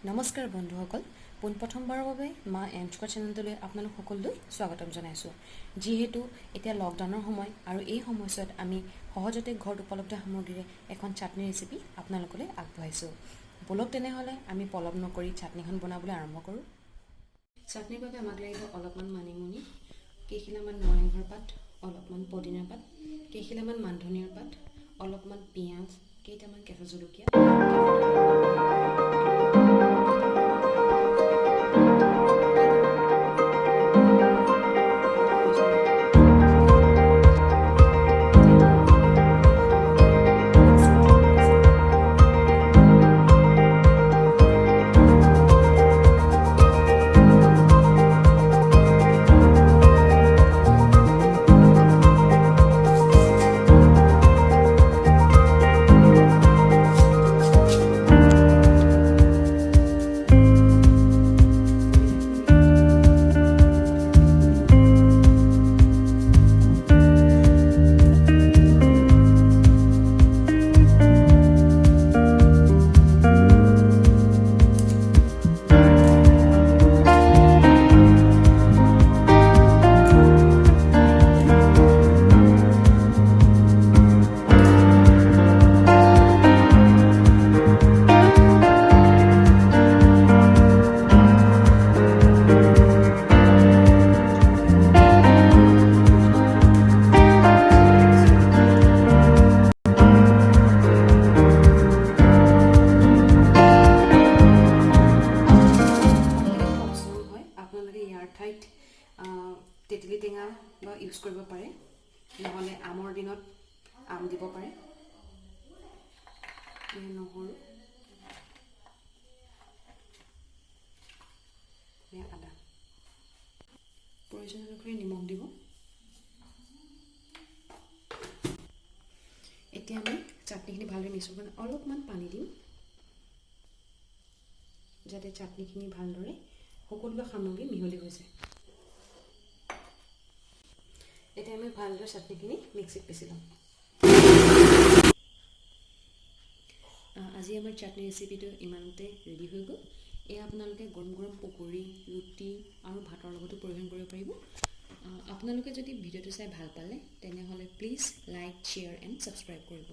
নমস্কাৰ বন্ধুসকল, পোনপ্ৰথমবাৰৰ বাবে মা এমস্কোৱা চেনেলটোলৈ আপোনালোক সকলোলৈ স্বাগতম জনাইছোঁ। যিহেতু এতিয়া লকডাউনৰ সময় আৰু এই সময়ছোৱাত আমি সহজতে ঘৰত উপলব্ধ সামগ্ৰীৰে এখন চাটনি ৰেচিপি আপোনালোকলৈ আগবঢ়াইছোঁ। বলক তেনেহ'লে আমি পলম নকৰি চাটনিখন বনাবলৈ আৰম্ভ কৰোঁ। চাটনিৰ বাবে আমাক লাগিব অলপমান মানিমুনি, কেইখিলামান নৰসিংহৰ পাত, অলপমান পদিনাৰ পাত, কেইখিলামান মান ধনিয়াৰ পাত, অলপমান পিঁয়াজ, কেইটামান কেঁচা জলকীয়া, ঠাইত তেঁতেলী টেঙা বা ইউজ কৰিব পাৰে, নহ'লে আমৰ দিনত আম দিব পাৰে। নহৰু, আদা, প্ৰয়োজন অনুসৰি নিমখ দিব। এতিয়া আমি চাটনিখিনি ভালদৰে মিশ্ৰণ কৰি অলপমান পানী দিম, যাতে চাটনিখিনি ভালদৰে সকলো সামগ্ৰী মিহলি হৈ যায়। এতিয়া আমি ভালদৰে চাটনিখিনি মিক্সিত পিচি ল'ম। আজি আমাৰ চাটনি ৰেচিপিটো ইমানতে ৰেডি হৈ গ'ল। এয়া আপোনালোকে গৰম গৰম পকৰি, ৰুটি আৰু ভাতৰ লগতো পৰিৱেশন কৰিব পাৰিব। আপোনালোকে যদি ভিডিঅ'টো চাই ভাল পালে তেনেহ'লে please like, share and subscribe কৰিব।